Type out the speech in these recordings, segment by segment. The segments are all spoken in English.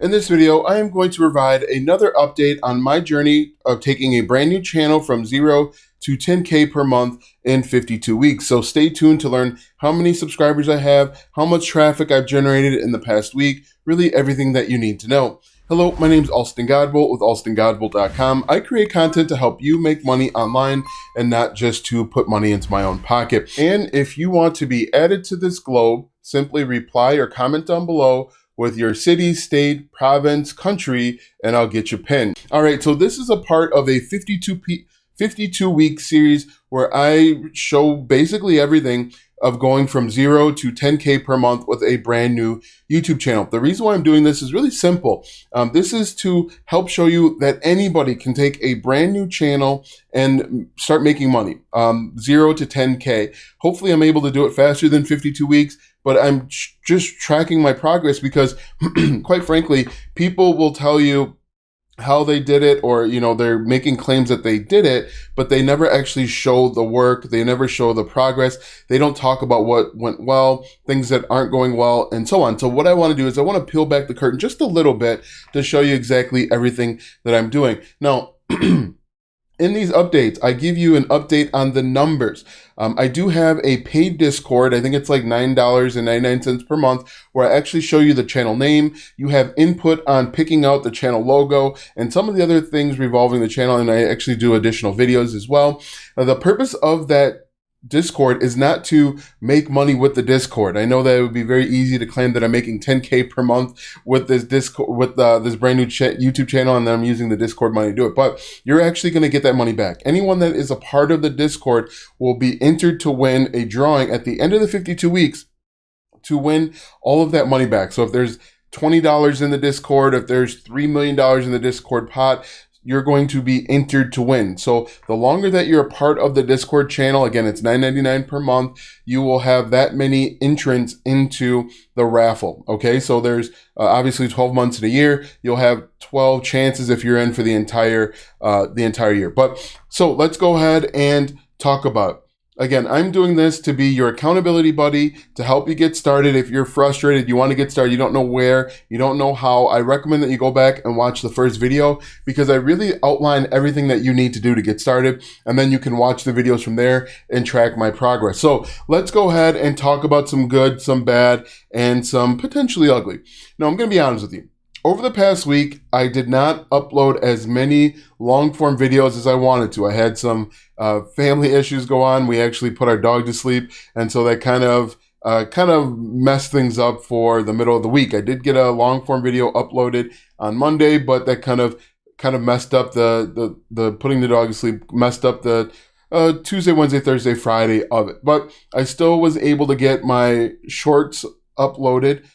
In this video, I am going to provide another update on my journey of taking a brand new channel from 0 to 10K per month in 52 weeks. So stay tuned to learn how many subscribers I have, how much traffic I've generated in the past week, really everything that you need to know. Hello, my name is Alston Godbolt with alstongodbolt.com. I create content to help you make money online and not just to put money into my own pocket. And if you want to be added to this globe, simply reply or comment down below with your city, state, province, country, and I'll get you pinned. All right, so this is a part of a 52-week series where I show basically everything of going from 0 to 10K per month with a brand new YouTube channel. The reason why I'm doing this is really simple. This is to help show you that anybody can take a brand new channel and start making money, 0 to 10K. Hopefully I'm able to do it faster than 52 weeks, but I'm just tracking my progress because quite frankly, people will tell you how they did it, or they're making claims that they did it, but they never actually show the work. They never show the progress. They don't talk about what went well, things that aren't going well, and so on. So what I want to do is I want to peel back the curtain just a little bit to show you exactly everything that I'm doing. Now, in these updates, I give you an update on the numbers. I do have a paid Discord. I think it's like $9.99 per month, where I actually show you the channel name. You have input on picking out the channel logo and some of the other things revolving the channel, and I actually do additional videos as well. The purpose of that Discord is not to make money with the Discord. I know that it would be very easy to claim that I'm making 10K per month with this Discord, with this brand new YouTube channel, and then I'm using the Discord money to do it. But you're actually going to get that money back. Anyone that is a part of the Discord will be entered to win a drawing at the end of the 52 weeks to win all of that money back. So if there's $20 in the Discord, if there's $3 million in the Discord pot, you're going to be entered to win. So the longer that you're a part of the Discord channel, again, it's $9.99 per month, you will have that many entrants into the raffle. Okay, so there's obviously 12 months in a year. You'll have 12 chances if you're in for the entire year. But so let's go ahead and talk about it. Again, I'm doing this to be your accountability buddy, to help you get started. If you're frustrated, you want to get started, you don't know where, you don't know how, I recommend that you go back and watch the first video, because I really outline everything that you need to do to get started, and then you can watch the videos from there and track my progress. So let's go ahead and talk about some good, some bad, and some potentially ugly. Now, I'm going to be honest with you. Over the past week, I did not upload as many long-form videos as I wanted to. I had some family issues go on. We actually put our dog to sleep, and so that kind of messed things up for the middle of the week. I did get a long-form video uploaded on Monday, but that kind of messed up the putting the dog to sleep, messed up the Tuesday, Wednesday, Thursday, Friday of it. But I still was able to get my shorts uploaded,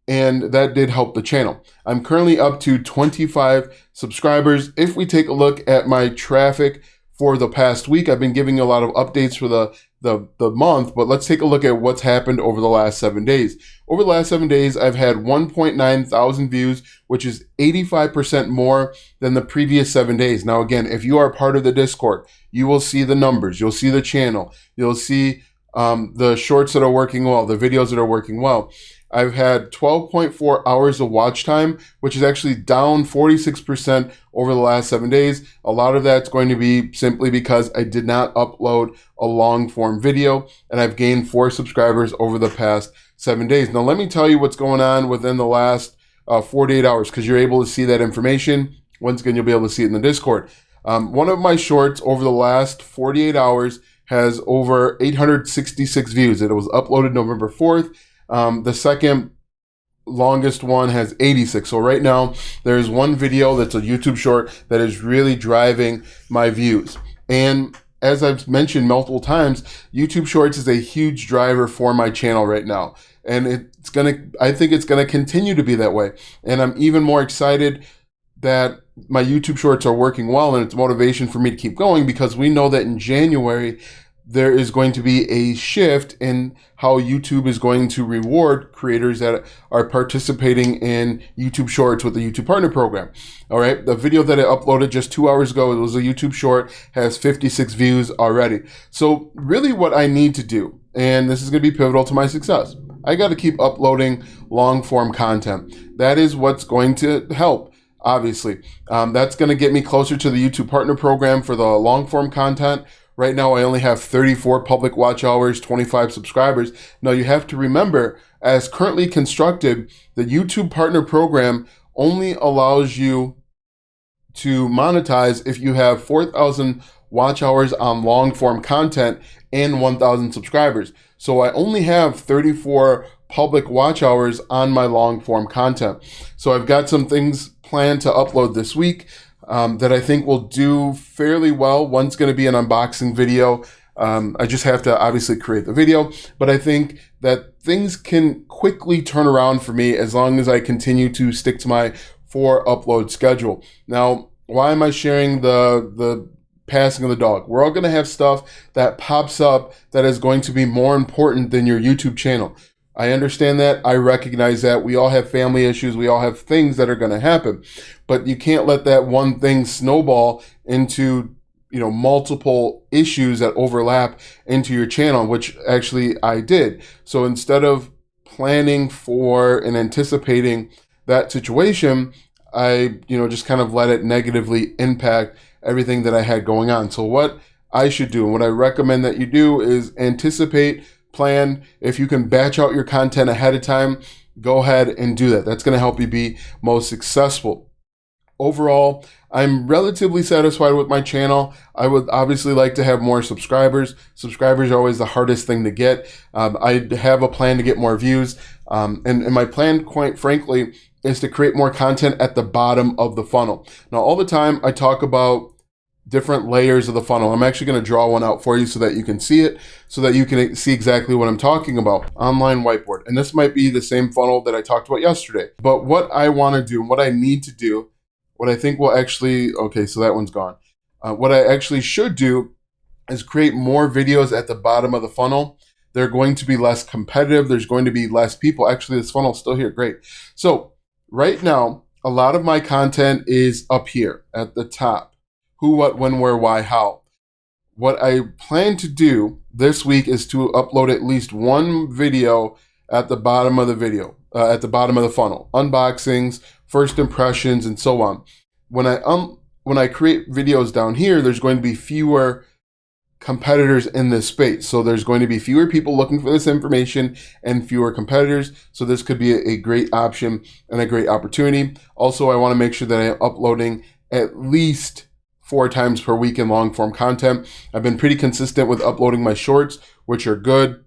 and that did help the channel. I'm currently up to 25 subscribers. If we take a look at my traffic for the past week, I've been giving you a lot of updates for the month, but let's take a look at what's happened over the last 7 days. Over the last 7 days, I've had 1.9 thousand views, which is 85% more than the previous 7 days. Now, again, if you are part of the Discord, you will see the numbers, you'll see the channel, you'll see the shorts that are working well, the videos that are working well. I've had 12.4 hours of watch time, which is actually down 46% over the last 7 days. A lot of that's going to be simply because I did not upload a long form video, and I've gained 4 subscribers over the past 7 days. Now, let me tell you what's going on within the last 48 hours, because you're able to see that information. Once again, you'll be able to see it in the Discord. One of my shorts over the last 48 hours has over 866 views. It was uploaded November 4th. The second longest one has 86. So right now there's one video that's a YouTube short that is really driving my views. And as I've mentioned multiple times, YouTube Shorts is a huge driver for my channel right now. And I think it's gonna continue to be that way. And I'm even more excited that my YouTube Shorts are working well, and it's motivation for me to keep going, because we know that in January, there is going to be a shift in how YouTube is going to reward creators that are participating in YouTube Shorts with the YouTube Partner Program. All right, the video that I uploaded just 2 hours ago, it was a YouTube Short, has 56 views already. So really what I need to do and this is going to be pivotal to my success. I got to keep uploading long form content. That is what's going to help. Obviously, that's going to get me closer to the YouTube Partner Program for the long form content. Right now, I only have 34 public watch hours, 25 subscribers. Now, you have to remember, as currently constructed, the YouTube Partner Program only allows you to monetize if you have 4,000 watch hours on long form content and 1,000 subscribers. So I only have 34 public watch hours on my long form content. So I've got some things planned to upload this week that I think will do fairly well. One's going to be an unboxing video. I just have to obviously create the video, but I think that things can quickly turn around for me as long as I continue to stick to my 4 upload schedule. Now, why am I sharing the passing of the dog? We're all going to have stuff that pops up that is going to be more important than your YouTube channel. I understand that. I recognize that. We all have family issues. We all have things that are going to happen, but you can't let that one thing snowball into, multiple issues that overlap into your channel, which actually I did. So instead of planning for and anticipating that situation, I, just kind of let it negatively impact everything that I had going on. So what I should do and what I recommend that you do is anticipate, plan. If you can batch out your content ahead of time, go ahead and do that. That's going to help you be most successful. Overall, I'm relatively satisfied with my channel. I would obviously like to have more subscribers. Subscribers are always the hardest thing to get. I have a plan to get more views. And my plan, quite frankly, is to create more content at the bottom of the funnel. Now, all the time I talk about different layers of the funnel. I'm actually going to draw one out for you so that you can see it, so that you can see exactly what I'm talking about. Online whiteboard. And this might be the same funnel that I talked about yesterday. But what I want to do, what I need to do, what I think will actually, okay, so that one's gone. What I actually should do is create more videos at the bottom of the funnel. They're going to be less competitive. There's going to be less people. Actually, this funnel's still here. Great. So right now, a lot of my content is up here at the top. Who, what, when, where, why, how. What I plan to do this week is to upload at least one video at the bottom of the at the bottom of the funnel. Unboxings, first impressions, and so on. When I create videos down here, there's going to be fewer competitors in this space. So there's going to be fewer people looking for this information and fewer competitors. So this could be a great option and a great opportunity. Also, I want to make sure that I'm uploading at least 4 times per week in long form content. I've been pretty consistent with uploading my shorts, which are good.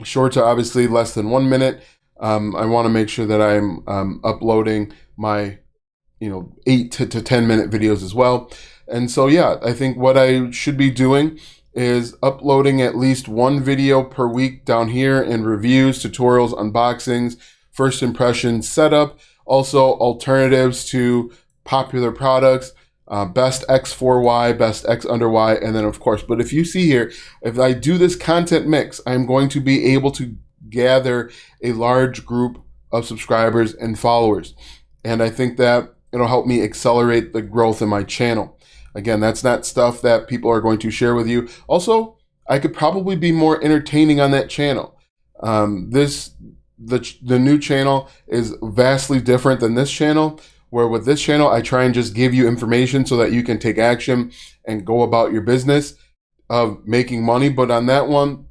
Shorts are obviously less than 1 minute. I want to make sure that I'm uploading my 8 to 10 minute videos as well. And so, yeah, I think what I should be doing is uploading at least 1 video per week down here in reviews, tutorials, unboxings, first impressions, setup, also alternatives to popular products, best X for Y, best X under Y, and then of course, but if you see here, if I do this content mix, I'm going to be able to gather a large group of subscribers and followers. And I think that it'll help me accelerate the growth in my channel. Again, that's not stuff that people are going to share with you. Also, I could probably be more entertaining on that channel. The new channel is vastly different than this channel, where with this channel, I try and just give you information so that you can take action and go about your business of making money. But on that one,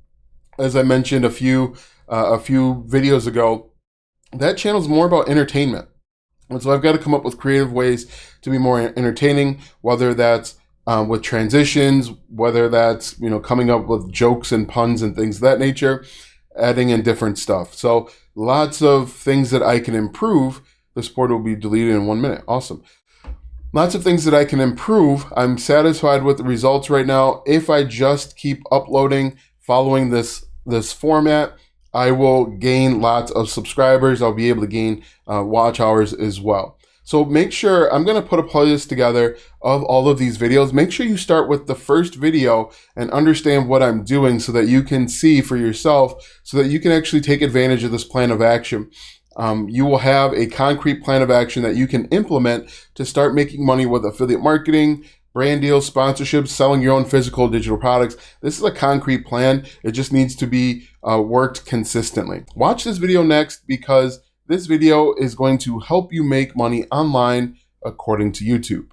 as I mentioned a few videos ago, that channel is more about entertainment. And so I've got to come up with creative ways to be more entertaining, whether that's with transitions, whether that's, coming up with jokes and puns and things of that nature, adding in different stuff. So lots of things that I can improve. This board will be deleted in 1 minute. Awesome. Lots of things that I can improve. I'm satisfied with the results right now. If I just keep uploading, following this format, I will gain lots of subscribers. I'll be able to gain watch hours as well. So make sure, I'm going to put a playlist together of all of these videos. Make sure you start with the first video and understand what I'm doing so that you can see for yourself, so that you can actually take advantage of this plan of action. You will have a concrete plan of action that you can implement to start making money with affiliate marketing, brand deals, sponsorships, selling your own physical digital products. This is a concrete plan. It just needs to be worked consistently. Watch this video next, because this video is going to help you make money online according to YouTube.